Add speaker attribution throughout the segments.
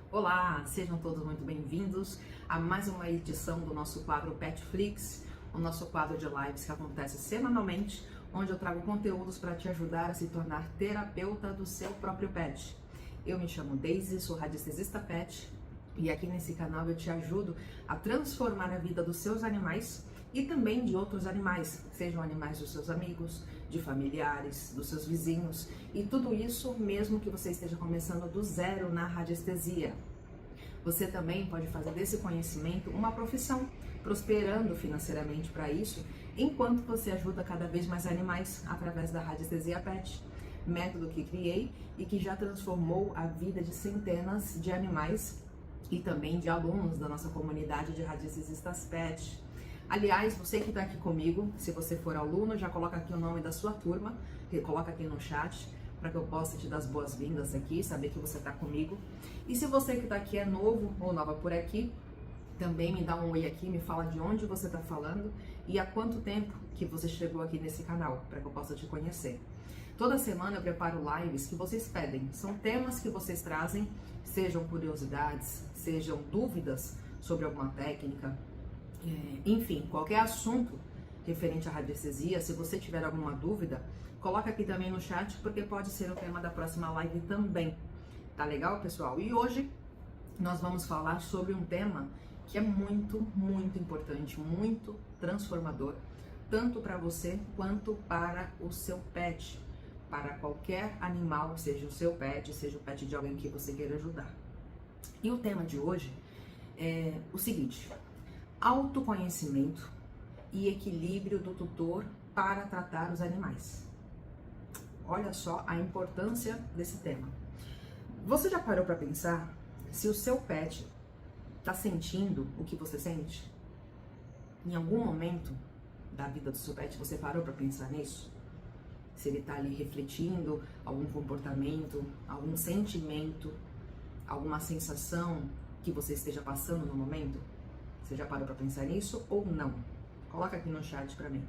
Speaker 1: Olá, sejam todos muito bem-vindos a mais uma edição do nosso quadro Petflix, o nosso quadro de lives que acontece semanalmente, onde eu trago conteúdos para te ajudar a se tornar terapeuta do seu próprio pet. Eu me chamo Daisy, sou radiestesista pet e aqui nesse canal eu te ajudo a transformar a vida dos seus animais e também de outros animais, sejam animais dos seus amigos, de familiares, dos seus vizinhos, e tudo isso mesmo que você esteja começando do zero na radiestesia. Você também pode fazer desse conhecimento uma profissão, prosperando financeiramente para isso, enquanto você ajuda cada vez mais animais através da radiestesia pet, método que criei e que já transformou a vida de centenas de animais e também de alunos da nossa comunidade de radiestesistas pet. Aliás, você que está aqui comigo, se você for aluno, já coloca aqui o nome da sua turma, coloca aqui no chat, para que eu possa te dar as boas-vindas aqui, saber que você está comigo. E se você que está aqui é novo ou nova por aqui, também me dá um oi aqui, me fala de onde você está falando e há quanto tempo que você chegou aqui nesse canal, para que eu possa te conhecer. Toda semana eu preparo lives que vocês pedem, são temas que vocês trazem, sejam curiosidades, sejam dúvidas sobre alguma técnica, enfim, qualquer assunto referente à radiestesia. Se você tiver alguma dúvida, coloca aqui também no chat, porque pode ser o tema da próxima live também. Tá legal, pessoal? E hoje nós vamos falar sobre um tema que é muito importante, muito transformador, tanto para você quanto para o seu pet, para qualquer animal, seja o seu pet, seja o pet de alguém que você queira ajudar. E o tema de hoje é o seguinte: autoconhecimento e equilíbrio do tutor para tratar os animais. Olha só a importância desse tema. Você já parou para pensar se o seu pet está sentindo o que você sente? Em algum momento da vida do seu pet você parou para pensar nisso? Se ele está ali refletindo algum comportamento, algum sentimento, alguma sensação que você esteja passando no momento? Você já parou para pensar nisso ou não? Coloca aqui no chat para mim.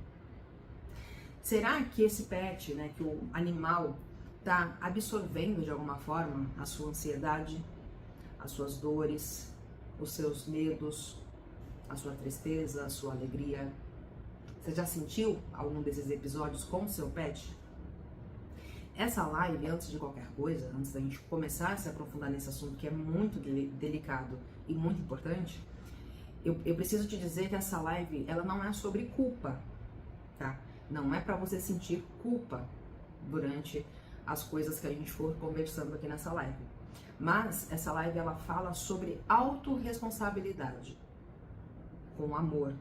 Speaker 1: Será que esse pet, que o animal, está absorvendo de alguma forma a sua ansiedade, as suas dores, os seus medos, a sua tristeza, a sua alegria? Você já sentiu algum desses episódios com o seu pet? Essa live, antes de qualquer coisa, antes da gente começar a se aprofundar nesse assunto que é muito delicado e muito importante, eu preciso te dizer que essa live, ela não é sobre culpa, tá? Não é para você sentir culpa durante as coisas que a gente for conversando aqui nessa live. Mas essa live, ela fala sobre autorresponsabilidade, com amor.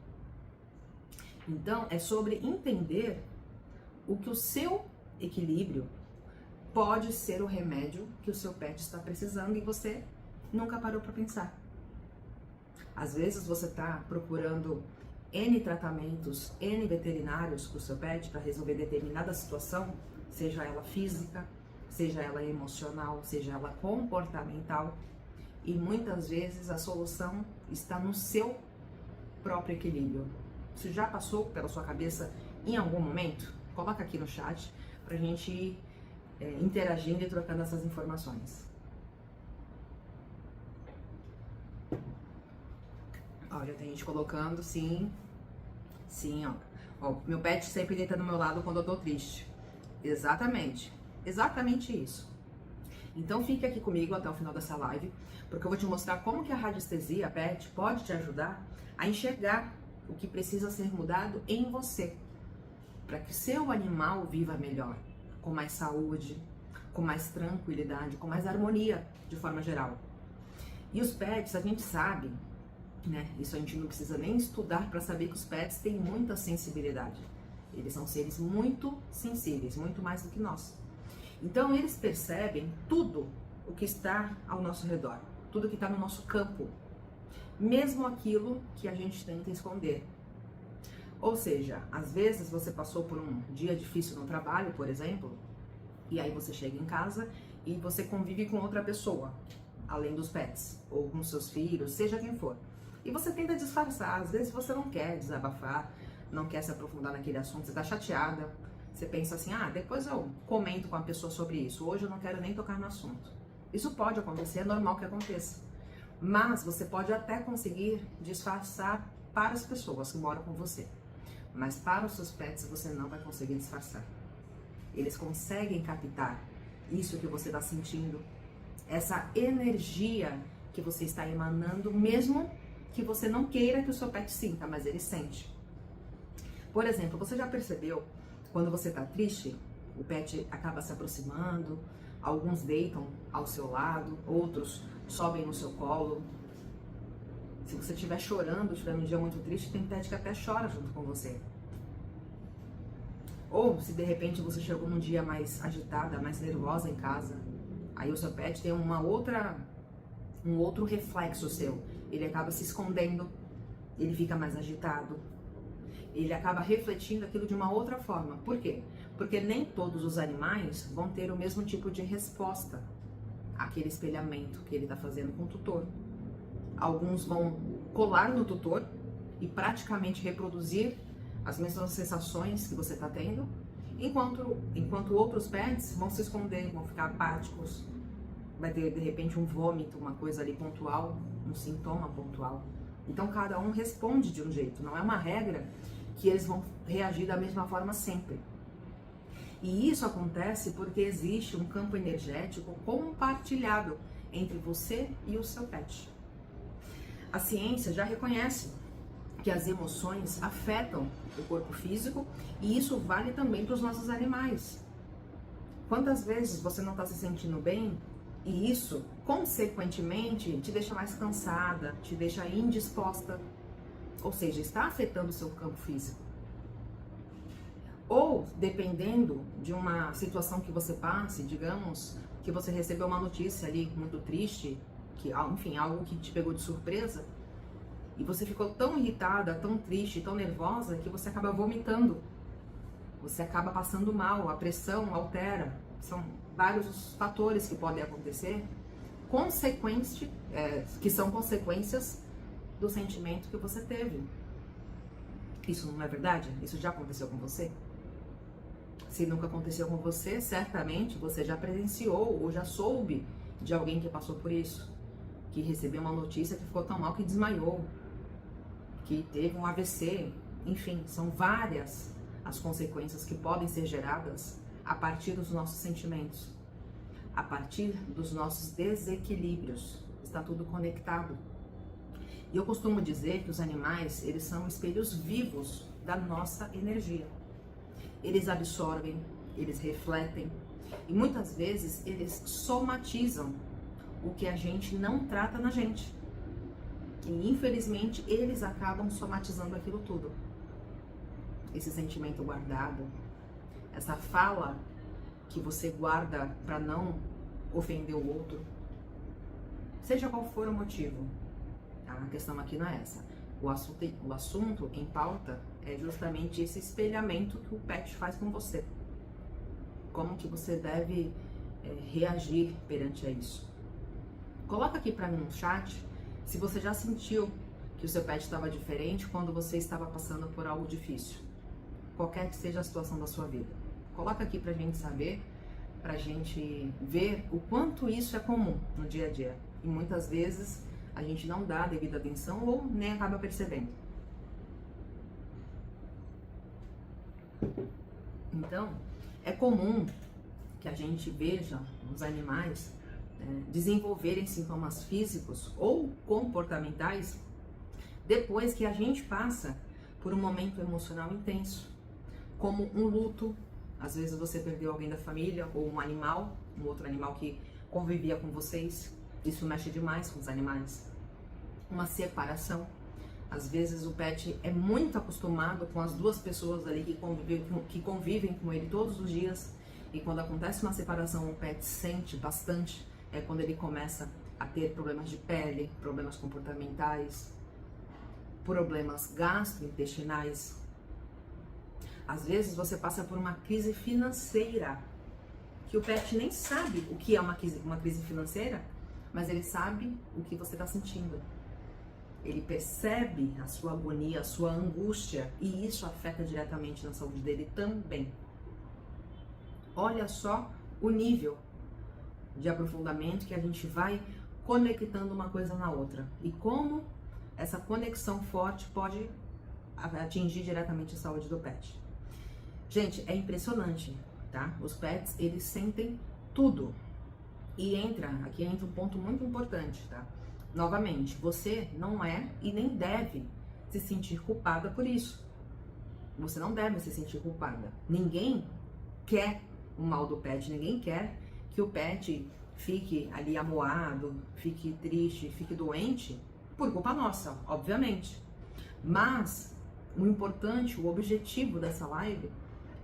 Speaker 1: Então, é sobre entender o que o seu equilíbrio pode ser o remédio que o seu pet está precisando e você nunca parou para pensar. Às vezes você está procurando N tratamentos, N veterinários para o seu pet para resolver determinada situação, seja ela física, seja ela emocional, seja ela comportamental, e muitas vezes a solução está no seu próprio equilíbrio. Isso já passou pela sua cabeça em algum momento? Coloca aqui no chat para a gente ir interagindo e trocando essas informações. Ó, já tem gente colocando, sim, ó. Meu pet sempre deita do meu lado quando eu tô triste. Exatamente isso. Então fique aqui comigo até o final dessa live, porque eu vou te mostrar como que a radiestesia pet pode te ajudar a enxergar o que precisa ser mudado em você, para que seu animal viva melhor, com mais saúde, com mais tranquilidade, com mais harmonia, de forma geral. E os pets, a gente sabe, isso a gente não precisa nem estudar para saber que os pets têm muita sensibilidade. Eles são seres muito sensíveis, muito mais do que nós. Então eles percebem tudo o que está ao nosso redor, tudo que está no nosso campo, mesmo aquilo que a gente tenta esconder. Ou seja, às vezes você passou por um dia difícil no trabalho, por exemplo, e aí você chega em casa e você convive com outra pessoa, além dos pets, ou com seus filhos, seja quem for. E você tenta disfarçar, às vezes você não quer desabafar, não quer se aprofundar naquele assunto, você tá chateada, você pensa assim, depois eu comento com a pessoa sobre isso, hoje eu não quero nem tocar no assunto. Isso pode acontecer, é normal que aconteça. Mas você pode até conseguir disfarçar para as pessoas que moram com você. Mas para os seus pets você não vai conseguir disfarçar. Eles conseguem captar isso que você está sentindo, essa energia que você está emanando, mesmo que você não queira que o seu pet sinta, mas ele sente. Por exemplo, você já percebeu, quando você está triste, o pet acaba se aproximando, alguns deitam ao seu lado, outros sobem no seu colo. Se você estiver chorando, estiver num dia muito triste, tem pet que até chora junto com você. Ou se de repente você chegou num dia mais agitada, mais nervosa em casa, aí o seu pet tem um outro reflexo seu. Ele acaba se escondendo, ele fica mais agitado, ele acaba refletindo aquilo de uma outra forma. Por quê? Porque nem todos os animais vão ter o mesmo tipo de resposta àquele espelhamento que ele está fazendo com o tutor. Alguns vão colar no tutor e praticamente reproduzir as mesmas sensações que você está tendo, enquanto outros pets vão se esconder, vão ficar apáticos, vai ter de repente um vômito, uma coisa ali pontual, um sintoma pontual. Então cada um responde de um jeito, não é uma regra que eles vão reagir da mesma forma sempre. E isso acontece porque existe um campo energético compartilhado entre você e o seu pet. A ciência já reconhece que as emoções afetam o corpo físico e isso vale também para os nossos animais. Quantas vezes você não está se sentindo bem e isso, consequentemente, te deixa mais cansada, te deixa indisposta, ou seja, está afetando o seu campo físico. Ou, dependendo de uma situação que você passe, digamos, que você recebeu uma notícia ali muito triste, que, enfim, algo que te pegou de surpresa, e você ficou tão irritada, tão triste, tão nervosa, que você acaba vomitando. Você acaba passando mal, a pressão altera. São vários os fatores que podem acontecer, que são consequências do sentimento que você teve. Isso não é verdade? Isso já aconteceu com você? Se nunca aconteceu com você, certamente você já presenciou ou já soube de alguém que passou por isso, que recebeu uma notícia que ficou tão mal que desmaiou, que teve um AVC, enfim, são várias as consequências que podem ser geradas a partir dos nossos sentimentos, a partir dos nossos desequilíbrios. Está tudo conectado. E eu costumo dizer que os animais, eles são espelhos vivos da nossa energia. Eles absorvem, eles refletem e muitas vezes eles somatizam o que a gente não trata na gente. E infelizmente eles acabam somatizando aquilo tudo. Esse sentimento guardado, essa fala que você guarda para não ofender o outro, seja qual for o motivo, tá? A questão aqui não é essa. O assunto em pauta é justamente esse espelhamento que o pet faz com você. Como que você deve reagir perante a isso. Coloca aqui para mim no chat se você já sentiu que o seu pet estava diferente quando você estava passando por algo difícil. Qualquer que seja a situação da sua vida. Coloca aqui pra gente saber, pra gente ver o quanto isso é comum no dia a dia. E muitas vezes a gente não dá a devida atenção ou nem acaba percebendo. Então, é comum que a gente veja os animais desenvolverem sintomas físicos ou comportamentais depois que a gente passa por um momento emocional intenso, como um luto. Às vezes você perdeu alguém da família ou um animal, um outro animal que convivia com vocês. Isso mexe demais com os animais. Uma separação. Às vezes o pet é muito acostumado com as duas pessoas ali que convivem com ele todos os dias. E quando acontece uma separação, o pet sente bastante. É quando ele começa a ter problemas de pele, problemas comportamentais, problemas gastrointestinais. Às vezes você passa por uma crise financeira, que o pet nem sabe o que é uma crise financeira, mas ele sabe o que você está sentindo. Ele percebe a sua agonia, a sua angústia, e isso afeta diretamente na saúde dele também. Olha só o nível de aprofundamento que a gente vai conectando uma coisa na outra. E como essa conexão forte pode atingir diretamente a saúde do pet. Gente, é impressionante, tá? Os pets, eles sentem tudo. E aqui entra um ponto muito importante, tá? Novamente, você não é e nem deve se sentir culpada por isso. Você não deve se sentir culpada. Ninguém quer o mal do pet, ninguém quer que o pet fique ali amuado, fique triste, fique doente por culpa nossa, obviamente. Mas o importante, o objetivo dessa live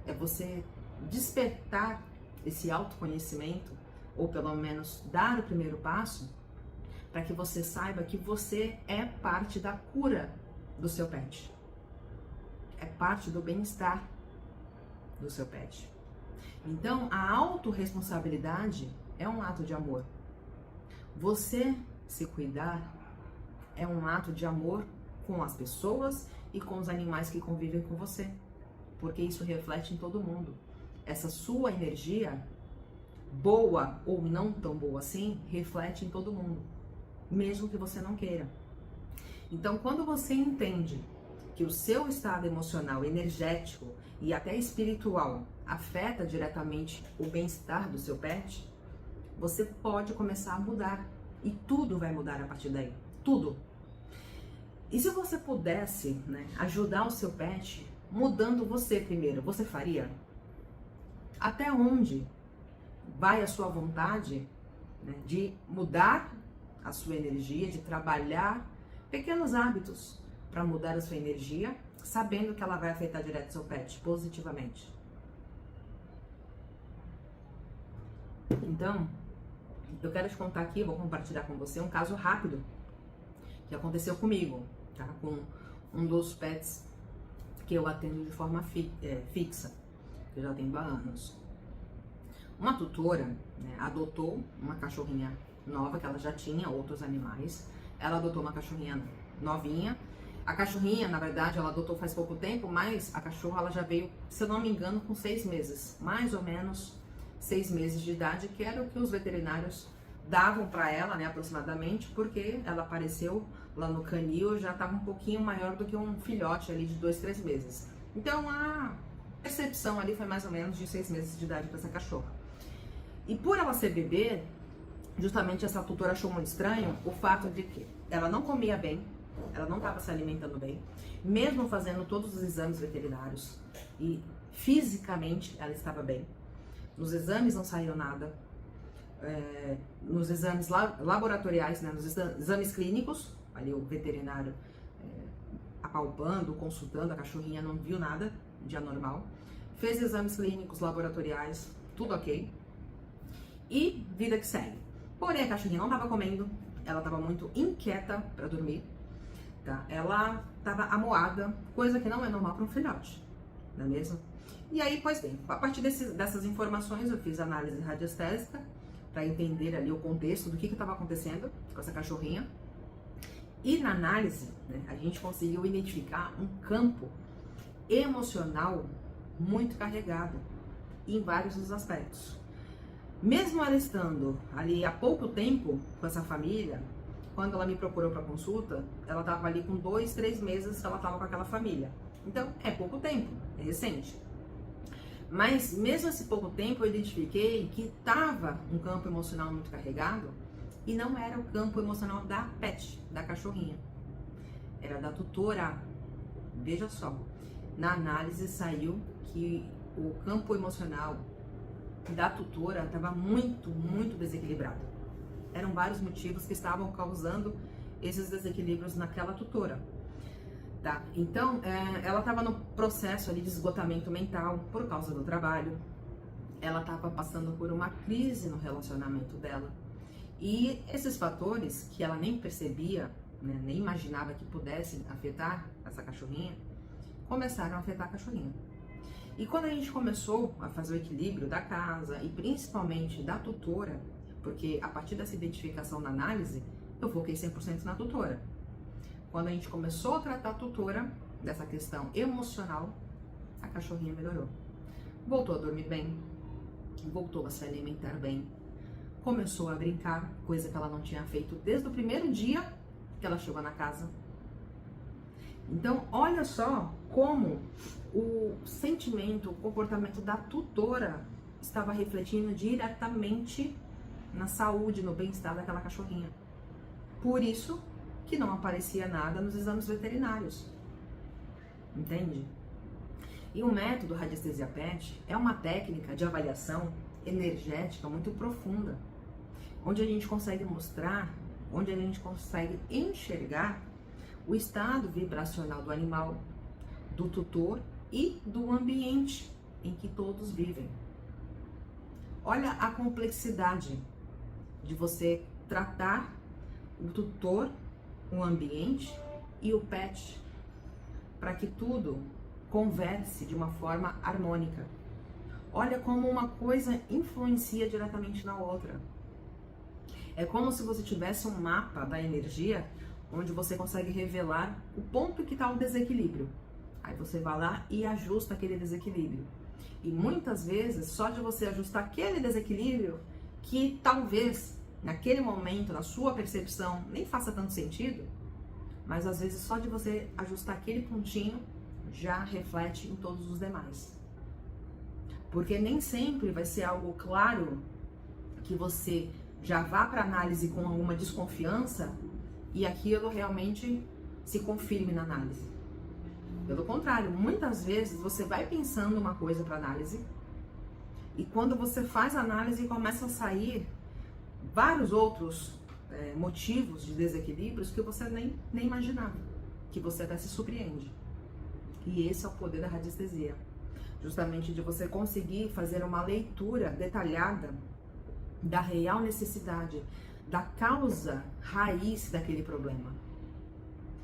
Speaker 1: é você despertar esse autoconhecimento, ou pelo menos dar o primeiro passo, para que você saiba que você é parte da cura do seu pet. É parte do bem-estar do seu pet. Então, a autorresponsabilidade é um ato de amor. Você se cuidar é um ato de amor com as pessoas e com os animais que convivem com você, porque isso reflete em todo mundo. Essa sua energia, boa ou não tão boa assim, reflete em todo mundo, mesmo que você não queira. Então, quando você entende que o seu estado emocional, energético e até espiritual afeta diretamente o bem-estar do seu pet, você pode começar a mudar. E tudo vai mudar a partir daí. Tudo. E se você pudesse, né, ajudar o seu pet mudando você primeiro, você faria? Até onde vai a sua vontade, né, de mudar a sua energia, de trabalhar pequenos hábitos para mudar a sua energia, sabendo que ela vai afetar direto o seu pet positivamente? Então, eu quero te contar aqui, vou compartilhar com você um caso rápido que aconteceu comigo, tá? Com um dos pets que eu atendo de forma fixa, que eu já tenho há anos. Uma tutora, né, adotou uma cachorrinha nova, que ela já tinha outros animais. Ela adotou uma cachorrinha novinha. A cachorrinha, na verdade, ela adotou faz pouco tempo, mas a cachorra ela já veio, se eu não me engano, com 6 meses, mais ou menos 6 meses de idade, que era o que os veterinários davam para ela, né, aproximadamente, porque ela apareceu lá no canil, já estava um pouquinho maior do que um filhote ali de 2, 3 meses. Então a percepção ali foi mais ou menos de 6 meses de idade para essa cachorra. E por ela ser bebê, justamente essa tutora achou muito estranho o fato de que ela não comia bem, ela não estava se alimentando bem, mesmo fazendo todos os exames veterinários, e fisicamente ela estava bem. Nos exames não saiu nada, nos exames laboratoriais, né, nos exames clínicos, ali o veterinário apalpando, consultando, a cachorrinha não viu nada de anormal. Fez exames clínicos, laboratoriais, tudo ok. E vida que segue. Porém, a cachorrinha não estava comendo, ela estava muito inquieta para dormir, tá? Ela estava amuada, coisa que não é normal para um filhote, não é mesmo? E aí, pois bem, a partir dessas informações, eu fiz análise radiestésica para entender ali o contexto do que estava acontecendo com essa cachorrinha. E na análise, né, a gente conseguiu identificar um campo emocional muito carregado em vários dos aspectos. Mesmo ela estando ali há pouco tempo com essa família, quando ela me procurou para consulta, ela estava ali com 2, 3 meses que ela estava com aquela família. Então, é pouco tempo, é recente. Mas mesmo esse pouco tempo, eu identifiquei que estava um campo emocional muito carregado e não era o campo emocional da pet, da cachorrinha. Era da tutora. Veja só, na análise saiu que o campo emocional da tutora estava muito, muito desequilibrado. Eram vários motivos que estavam causando esses desequilíbrios naquela tutora. Tá? Então, ela estava no processo ali de esgotamento mental por causa do trabalho. Ela estava passando por uma crise no relacionamento dela. E esses fatores que ela nem percebia, né, nem imaginava que pudessem afetar essa cachorrinha, começaram a afetar a cachorrinha. E quando a gente começou a fazer o equilíbrio da casa e principalmente da tutora, porque a partir dessa identificação na análise, eu foquei 100% na tutora. Quando a gente começou a tratar a tutora dessa questão emocional, a cachorrinha melhorou. Voltou a dormir bem, voltou a se alimentar bem, começou a brincar, coisa que ela não tinha feito desde o primeiro dia que ela chegou na casa. Então, olha só como o sentimento, o comportamento da tutora estava refletindo diretamente na saúde, no bem-estar daquela cachorrinha. Por isso que não aparecia nada nos exames veterinários. Entende? E o método radiestesia PET é uma técnica de avaliação energética muito profunda, onde a gente consegue mostrar, onde a gente consegue enxergar o estado vibracional do animal, do tutor e do ambiente em que todos vivem. Olha a complexidade de você tratar o tutor, o ambiente e o pet, para que tudo converse de uma forma harmônica. Olha como uma coisa influencia diretamente na outra. É como se você tivesse um mapa da energia, onde você consegue revelar o ponto que está o desequilíbrio. Aí você vai lá e ajusta aquele desequilíbrio. E muitas vezes, só de você ajustar aquele desequilíbrio, que talvez naquele momento, na sua percepção, nem faça tanto sentido, mas às vezes só de você ajustar aquele pontinho, já reflete em todos os demais. Porque nem sempre vai ser algo claro que você já vá para análise com alguma desconfiança e aquilo realmente se confirme na análise. Pelo contrário, muitas vezes você vai pensando uma coisa para análise e quando você faz a análise começa a sair vários outros motivos de desequilíbrios que você nem imaginava, que você até se surpreende. E esse é o poder da radiestesia, justamente de você conseguir fazer uma leitura detalhada da real necessidade, da causa raiz daquele problema.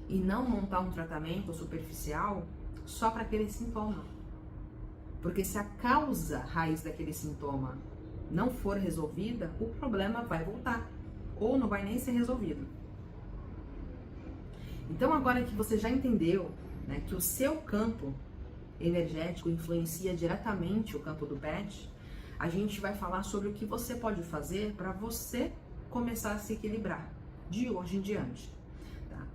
Speaker 1: E não montar um tratamento superficial só para aquele sintoma. Porque se a causa raiz daquele sintoma não for resolvida, o problema vai voltar. Ou não vai nem ser resolvido. Então agora que você já entendeu, né, que o seu campo energético influencia diretamente o campo do pet, a gente vai falar sobre o que você pode fazer para você começar a se equilibrar de hoje em diante. Tá?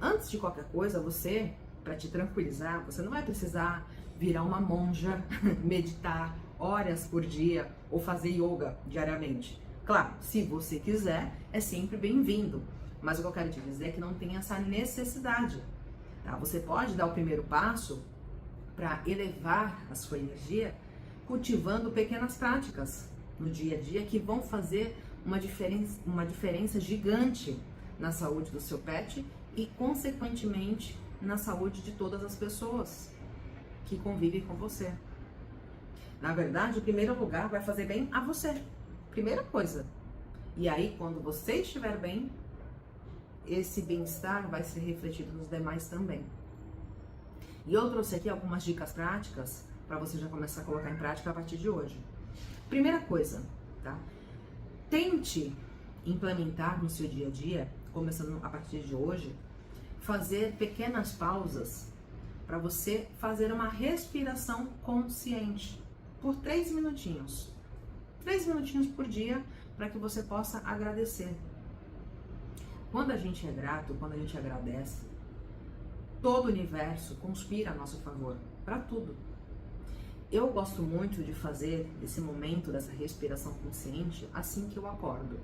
Speaker 1: Antes de qualquer coisa, você, para te tranquilizar, você não vai precisar virar uma monja, meditar horas por dia ou fazer yoga diariamente. Claro, se você quiser, é sempre bem-vindo, mas o que eu quero te dizer é que não tem essa necessidade. Tá? Você pode dar o primeiro passo para elevar a sua energia cultivando pequenas práticas no dia a dia que vão fazer uma diferença gigante na saúde do seu pet e, consequentemente, na saúde de todas as pessoas que convivem com você. Na verdade, em primeiro lugar, vai fazer bem a você. Primeira coisa. E aí, quando você estiver bem, esse bem-estar vai ser refletido nos demais também. E eu trouxe aqui algumas dicas práticas para você já começar a colocar em prática a partir de hoje. Primeira coisa, tá? Tente implementar no seu dia a dia, começando a partir de hoje, fazer pequenas pausas para você fazer uma respiração consciente por 3 minutinhos. 3 minutinhos por dia para que você possa agradecer. Quando a gente é grato, quando a gente agradece, todo o universo conspira a nosso favor, para tudo. Eu gosto muito de fazer esse momento dessa respiração consciente assim que eu acordo.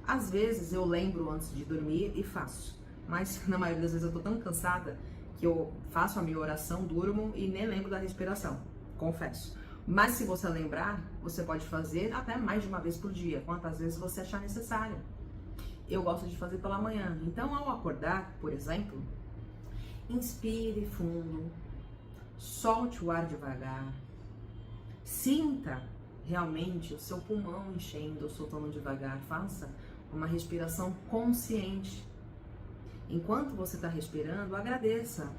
Speaker 1: Às vezes eu lembro antes de dormir e faço, mas na maioria das vezes eu tô tão cansada que eu faço a minha oração, durmo e nem lembro da respiração, confesso. Mas se você lembrar, você pode fazer até mais de uma vez por dia, quantas vezes você achar necessário. Eu gosto de fazer pela manhã, então ao acordar, por exemplo, inspire fundo, solte o ar devagar, sinta realmente o seu pulmão enchendo, soltando devagar, faça uma respiração consciente. Enquanto você está respirando, agradeça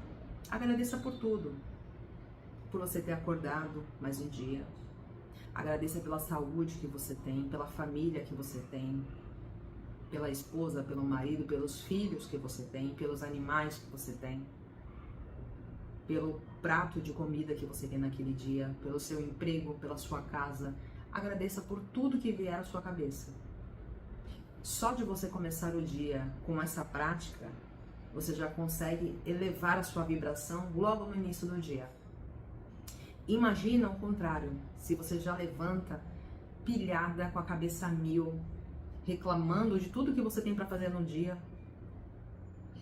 Speaker 1: por tudo. Por você ter acordado mais um dia. Agradeça pela saúde que você tem, pela família que você tem, pela esposa, pelo marido, pelos filhos que você tem, pelos animais que você tem, pelo prato de comida que você tem naquele dia, pelo seu emprego, pela sua casa. agradeça por tudo que vier à sua cabeça. Só de você começar o dia com essa prática, você já consegue elevar a sua vibração logo no início do dia. Imagina o contrário, se você já levanta pilhada, com a cabeça a mil, reclamando de tudo que você tem para fazer no dia,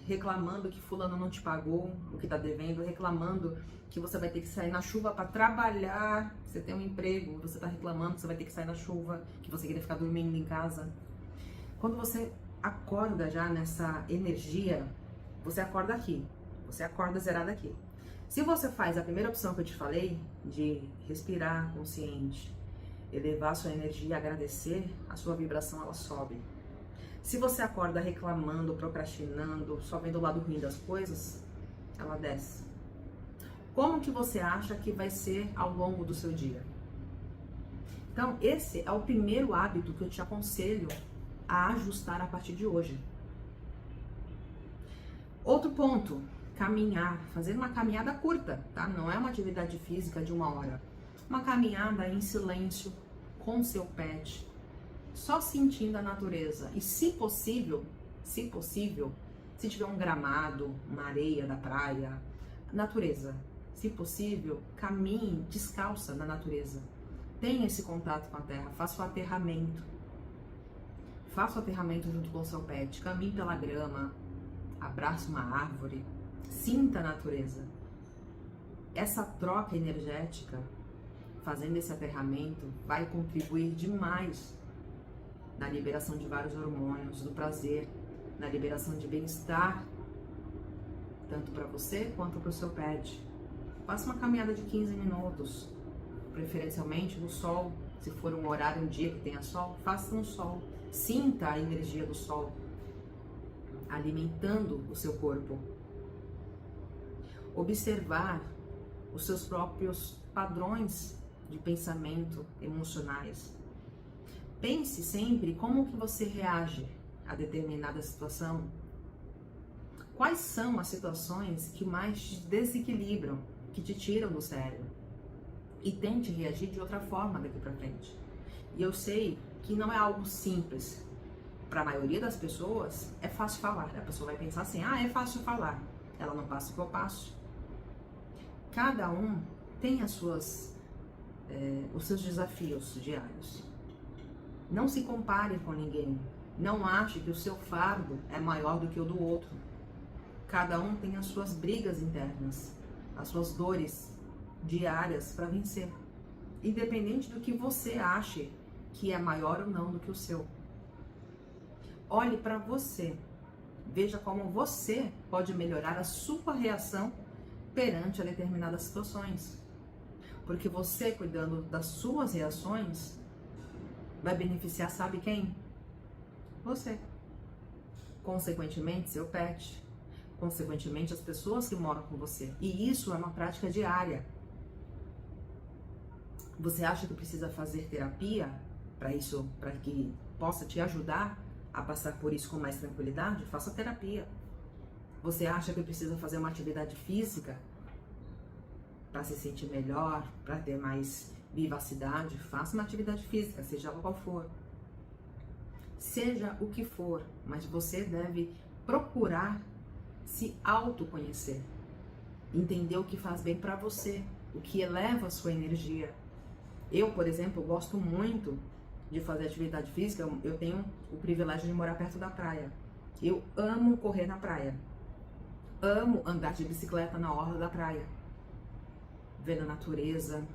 Speaker 1: reclamando que fulano não te pagou o que está devendo, reclamando que você vai ter que sair na chuva para trabalhar, você tem um emprego, você está reclamando que você vai ter que sair na chuva, que você queria ficar dormindo em casa. Quando você acorda já nessa energia, você acorda aqui, você acorda zerado aqui. Se você faz a primeira opção que eu te falei, de respirar consciente, elevar a sua energia e agradecer, a sua vibração ela sobe. Se você acorda reclamando, procrastinando, só vendo o lado ruim das coisas, ela desce. Como que você acha que vai ser ao longo do seu dia? Então, esse é o primeiro hábito que eu te aconselho a ajustar a partir de hoje. Outro ponto, caminhar, fazer uma caminhada curta, tá? Não é uma atividade física de 1 hora. Uma caminhada em silêncio, com seu pet, só sentindo a natureza. E se possível, se tiver um gramado, uma areia da praia, natureza. Se possível, caminhe descalça na natureza. Tenha esse contato com a terra, faça o aterramento. Faça o aterramento junto com o seu pet, caminhe pela grama, abrace uma árvore, sinta a natureza. Essa troca energética, fazendo esse aterramento, vai contribuir demais na liberação de vários hormônios, do prazer, na liberação de bem-estar, tanto para você quanto para o seu pet. Faça uma caminhada de 15 minutos, preferencialmente no sol. Se for um horário, um dia que tenha sol, faça no sol. Sinta a energia do sol alimentando o seu corpo. Observar os seus próprios padrões de pensamento emocionais. Pense sempre como que você reage a determinada situação. Quais são as situações que mais te desequilibram, que te tiram do sério? E tente reagir de outra forma daqui para frente. E eu sei que não é algo simples. Para a maioria das pessoas, é fácil falar. A pessoa vai pensar assim, é fácil falar. Ela não passa o que eu passo. Cada um tem os seus desafios diários. Não se compare com ninguém. Não ache que o seu fardo é maior do que o do outro. Cada um tem as suas brigas internas, as suas dores diárias para vencer. Independente do que você ache que é maior ou não do que o seu. Olhe para você. Veja como você pode melhorar a sua reação perante a determinadas situações. Porque você, cuidando das suas reações, vai beneficiar, sabe quem? Você. Consequentemente, seu pet. Consequentemente, as pessoas que moram com você. E isso é uma prática diária. Você acha que precisa fazer terapia para isso, para que possa te ajudar a passar por isso com mais tranquilidade? Faça terapia. Você acha que precisa fazer uma atividade física para se sentir melhor, para ter mais vivacidade? Faça uma atividade física, seja ela qual for. Seja o que for, mas você deve procurar se autoconhecer. Entender o que faz bem para você, o que eleva a sua energia. Eu, por exemplo, gosto muito de fazer atividade física. Eu tenho o privilégio de morar perto da praia. Eu amo correr na praia. Amo andar de bicicleta na orla da praia. Vendo a natureza.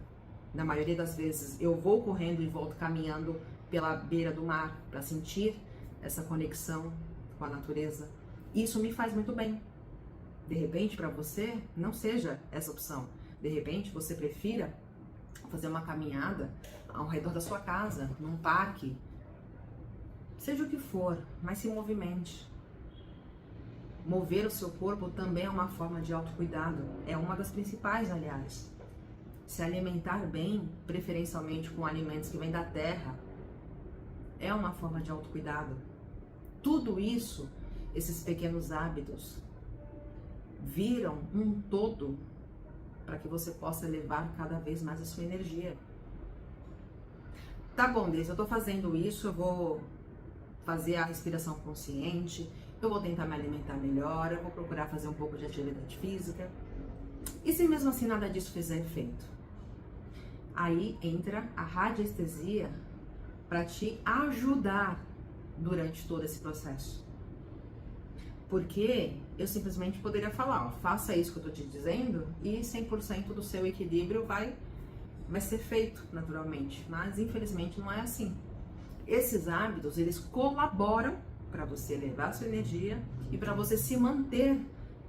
Speaker 1: Na maioria das vezes eu vou correndo e volto caminhando pela beira do mar para sentir essa conexão com a natureza. Isso me faz muito bem. De repente, para você, não seja essa opção. De repente, você prefira fazer uma caminhada ao redor da sua casa, num parque. Seja o que for, mas se movimente. Mover o seu corpo também é uma forma de autocuidado. É uma das principais, aliás. Se alimentar bem, preferencialmente com alimentos que vêm da terra, é uma forma de autocuidado. Tudo isso, esses pequenos hábitos, viram um todo para que você possa elevar cada vez mais a sua energia. Tá bom, Deise, eu tô fazendo isso, eu vou fazer a respiração consciente, eu vou tentar me alimentar melhor, eu vou procurar fazer um pouco de atividade física. E se mesmo assim nada disso fizer efeito? Aí entra a radiestesia para te ajudar durante todo esse processo. Porque eu simplesmente poderia falar, ó, faça isso que eu tô te dizendo e 100% do seu equilíbrio vai ser feito naturalmente. Mas infelizmente não é assim. Esses hábitos, eles colaboram para você elevar a sua energia e para você se manter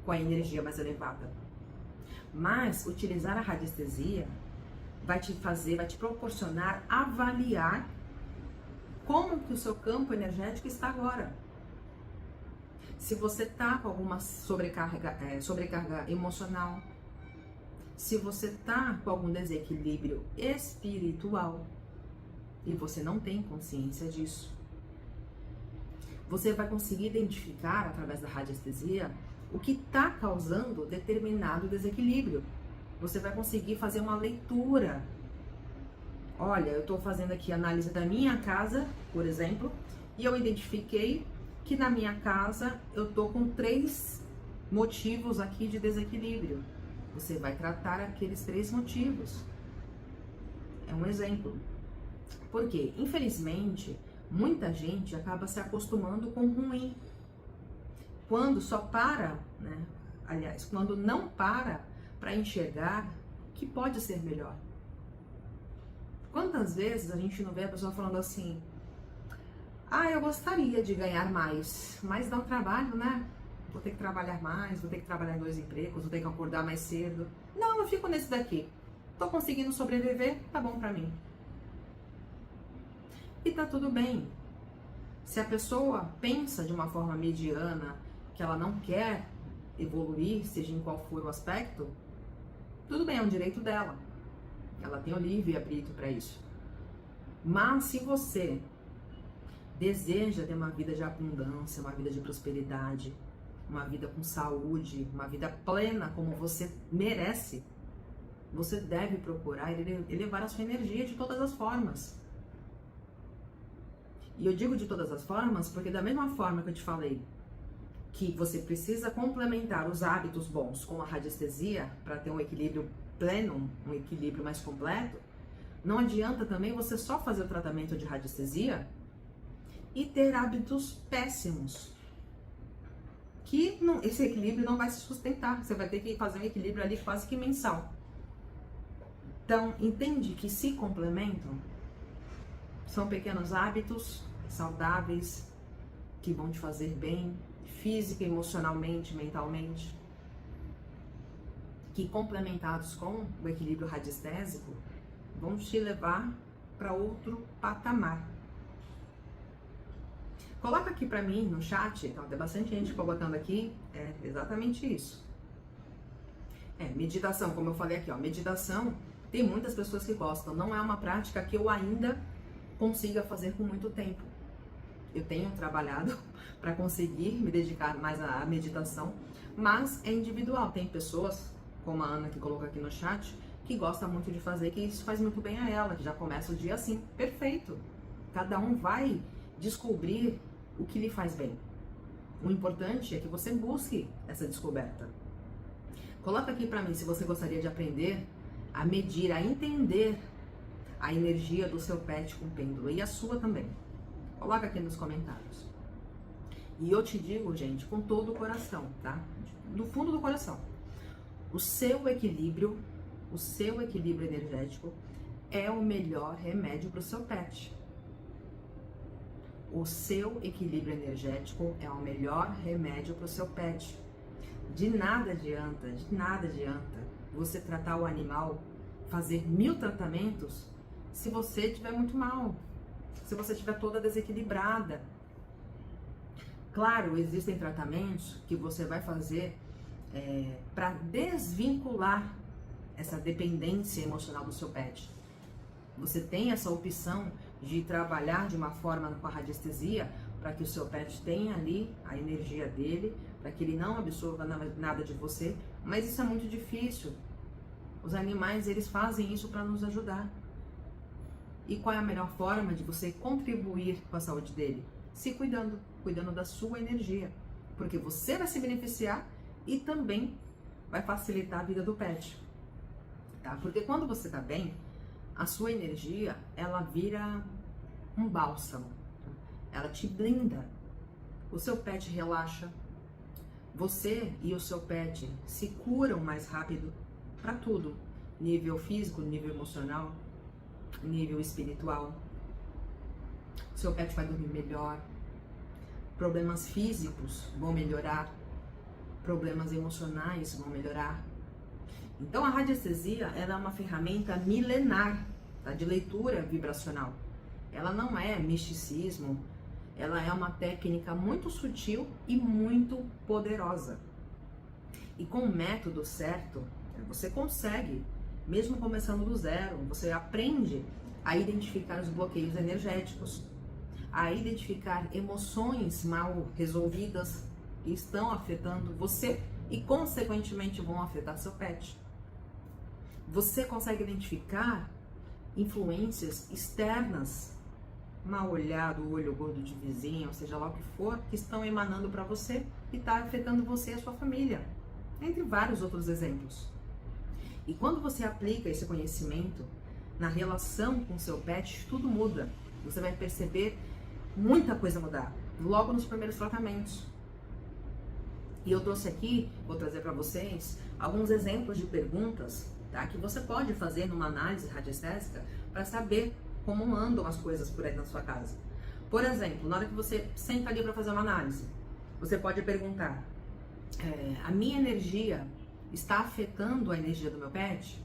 Speaker 1: com a energia mais elevada. Mas utilizar a radiestesia vai te proporcionar avaliar como que o seu campo energético está agora. Se você está com alguma sobrecarga emocional, se você está com algum desequilíbrio espiritual e você não tem consciência disso, você vai conseguir identificar através da radiestesia o que está causando determinado desequilíbrio. Você vai conseguir fazer uma leitura. Olha, eu estou fazendo aqui a análise da minha casa, por exemplo, e eu identifiquei que na minha casa eu estou com 3 motivos aqui de desequilíbrio. Você vai tratar aqueles 3 motivos. É um exemplo. Por quê? Infelizmente, muita gente acaba se acostumando com o ruim. Quando só para, né? Aliás, quando não para enxergar que pode ser melhor. Quantas vezes a gente não vê a pessoa falando assim: ah, eu gostaria de ganhar mais, mas dá um trabalho, né? Vou ter que trabalhar mais, vou ter que trabalhar em 2 empregos, vou ter que acordar mais cedo. Não, eu fico nesse daqui. Tô conseguindo sobreviver, tá bom pra mim. E tá tudo bem. Se a pessoa pensa de uma forma mediana, que ela não quer evoluir, seja em qual for o aspecto, tudo bem, é um direito dela. Ela tem o livre-arbítrio para isso. Mas se você deseja ter uma vida de abundância, uma vida de prosperidade, uma vida com saúde, uma vida plena como você merece, você deve procurar elevar a sua energia de todas as formas. E eu digo de todas as formas porque da mesma forma que eu te falei que você precisa complementar os hábitos bons com a radiestesia para ter um equilíbrio pleno, um equilíbrio mais completo, não adianta também você só fazer o tratamento de radiestesia e ter hábitos péssimos, que esse equilíbrio não vai se sustentar. Você vai ter que fazer um equilíbrio ali quase que mensal. Então, entende que se complementam. São pequenos hábitos saudáveis que vão te fazer bem, física, emocionalmente, mentalmente, que complementados com o equilíbrio radiestésico vão te levar para outro patamar. Coloca aqui para mim no chat, então tem bastante gente colocando aqui, é exatamente isso. Meditação, como eu falei aqui, ó, meditação, tem muitas pessoas que gostam, não é uma prática que eu ainda consiga fazer por muito tempo. Eu tenho trabalhado para conseguir me dedicar mais à meditação, mas é individual. Tem pessoas, como a Ana que colocou aqui no chat, que gosta muito de fazer, que isso faz muito bem a ela, que já começa o dia assim, perfeito. Cada um vai descobrir o que lhe faz bem. O importante é que você busque essa descoberta. Coloca aqui para mim se você gostaria de aprender a medir, a entender a energia do seu pet com pêndulo e a sua também. Coloca aqui nos comentários. E eu te digo, gente, com todo o coração, tá? Do fundo do coração. O seu equilíbrio energético é o melhor remédio para o seu pet. O seu equilíbrio energético é o melhor remédio para o seu pet. De nada adianta você tratar o animal, fazer 1000 tratamentos, se você estiver muito mal, se você estiver toda desequilibrada. Claro, existem tratamentos que você vai fazer para desvincular essa dependência emocional do seu pet. Você tem essa opção de trabalhar de uma forma com a radiestesia para que o seu pet tenha ali a energia dele, para que ele não absorva nada de você, mas isso é muito difícil. Os animais, eles fazem isso para nos ajudar. E qual é a melhor forma de você contribuir com a saúde dele? Se cuidando, cuidando da sua energia. Porque você vai se beneficiar e também vai facilitar a vida do pet. Tá? Porque quando você tá bem, a sua energia, ela vira um bálsamo. Ela te blinda. O seu pet relaxa. Você e o seu pet se curam mais rápido para tudo. Nível físico, nível emocional, nível espiritual. Seu pet vai dormir melhor. Problemas físicos vão melhorar. Problemas emocionais vão melhorar. Então a radiestesia, ela é uma ferramenta milenar, tá? De leitura vibracional. Ela não é misticismo, ela é uma técnica muito sutil e muito poderosa. E com o método certo, você consegue, mesmo começando do zero, você aprende a identificar os bloqueios energéticos, a identificar emoções mal resolvidas que estão afetando você e, consequentemente, vão afetar seu pet. Você consegue identificar influências externas, mal olhado, olho gordo de vizinho, ou seja lá o que for, que estão emanando para você e está afetando você e a sua família, entre vários outros exemplos. E quando você aplica esse conhecimento na relação com seu pet, tudo muda. Você vai perceber muita coisa mudar, logo nos primeiros tratamentos. E eu trouxe aqui, vou trazer para vocês, alguns exemplos de perguntas, tá, que você pode fazer numa análise radiestésica para saber como andam as coisas por aí na sua casa. Por exemplo, na hora que você senta ali para fazer uma análise, você pode perguntar, a minha energia está afetando a energia do meu pet?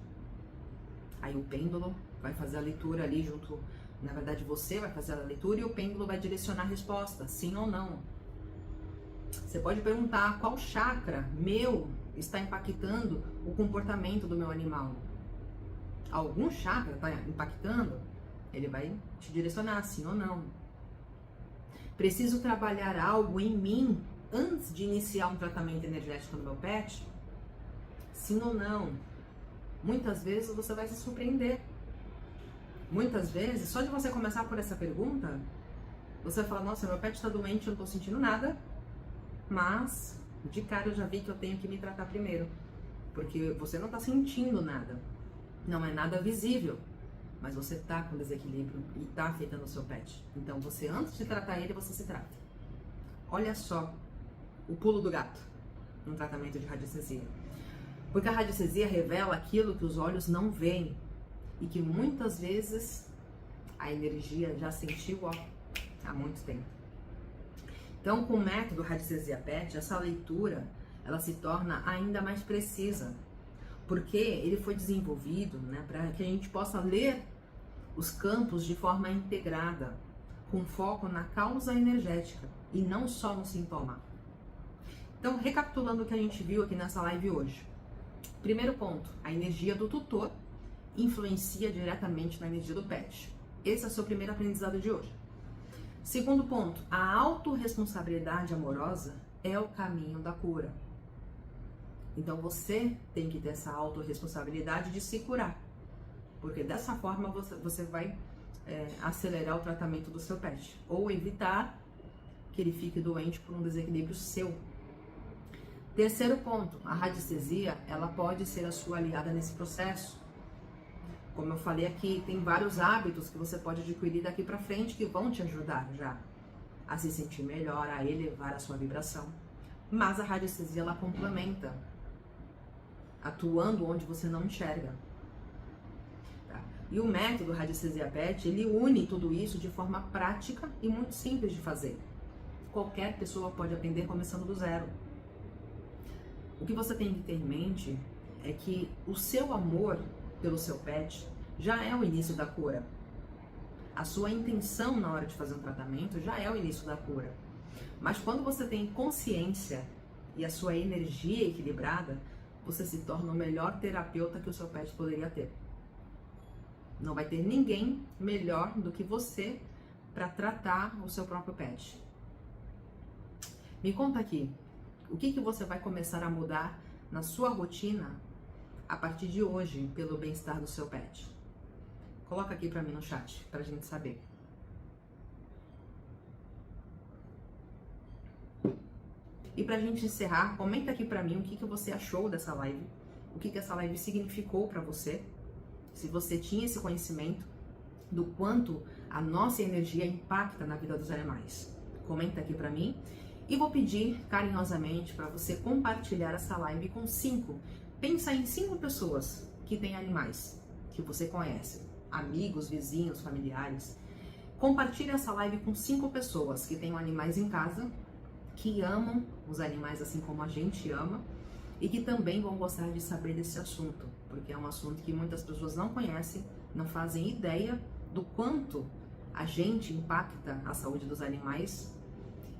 Speaker 1: Aí o pêndulo vai fazer a leitura ali junto, na verdade você vai fazer a leitura e o pêndulo vai direcionar a resposta, sim ou não. Você pode perguntar qual chakra meu está impactando o comportamento do meu animal. Algum chakra está impactando? Ele vai te direcionar, sim ou não. Preciso trabalhar algo em mim antes de iniciar um tratamento energético no meu pet? Sim ou não? Muitas vezes você vai se surpreender. Muitas vezes, só de você começar por essa pergunta, você vai falar, nossa, meu pet está doente, eu não estou sentindo nada, mas de cara eu já vi que eu tenho que me tratar primeiro, porque você não está sentindo nada, não é nada visível, mas você está com desequilíbrio e está afetando o seu pet. Então você, antes de tratar ele, você se trata. Olha só o pulo do gato no tratamento de radiestesia. Porque a radiestesia revela aquilo que os olhos não veem e que muitas vezes a energia já sentiu há muito tempo. Então, com o método Radiestesia Pet, essa leitura ela se torna ainda mais precisa, porque ele foi desenvolvido, né, para que a gente possa ler os campos de forma integrada, com foco na causa energética e não só no sintoma. Então, recapitulando o que a gente viu aqui nessa live hoje. Primeiro ponto, a energia do tutor influencia diretamente na energia do pet. Esse é o seu primeiro aprendizado de hoje. Segundo ponto, a autorresponsabilidade amorosa é o caminho da cura. Então você tem que ter essa autorresponsabilidade de se curar, porque dessa forma você vai acelerar o tratamento do seu pet, ou evitar que ele fique doente por um desequilíbrio seu. Terceiro ponto, a radiestesia, ela pode ser a sua aliada nesse processo. Como eu falei aqui, tem vários hábitos que você pode adquirir daqui para frente que vão te ajudar já a se sentir melhor, a elevar a sua vibração. Mas a radiestesia, ela complementa, atuando onde você não enxerga. Tá? E o método Radiestesia Pet, ele une tudo isso de forma prática e muito simples de fazer. Qualquer pessoa pode aprender começando do zero. O que você tem que ter em mente é que o seu amor pelo seu pet já é o início da cura. A sua intenção na hora de fazer um tratamento já é o início da cura. Mas quando você tem consciência e a sua energia equilibrada, você se torna o melhor terapeuta que o seu pet poderia ter. Não vai ter ninguém melhor do que você para tratar o seu próprio pet. Me conta aqui, o que você vai começar a mudar na sua rotina a partir de hoje pelo bem-estar do seu pet? Coloca aqui pra mim no chat, pra gente saber. E pra gente encerrar, comenta aqui pra mim o que você achou dessa live, o que essa live significou pra você, se você tinha esse conhecimento do quanto a nossa energia impacta na vida dos animais. Comenta aqui pra mim. E vou pedir carinhosamente para você compartilhar essa live com 5. Pensa em 5 pessoas que têm animais, que você conhece, amigos, vizinhos, familiares. Compartilhe essa live com 5 pessoas que tenham animais em casa, que amam os animais assim como a gente ama e que também vão gostar de saber desse assunto, porque é um assunto que muitas pessoas não conhecem, não fazem ideia do quanto a gente impacta a saúde dos animais.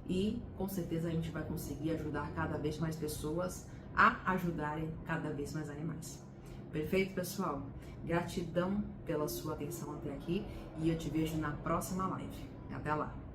Speaker 1: E com certeza a gente vai conseguir ajudar cada vez mais pessoas a ajudarem cada vez mais animais. Perfeito, pessoal? Gratidão pela sua atenção até aqui e eu te vejo na próxima live. Até lá!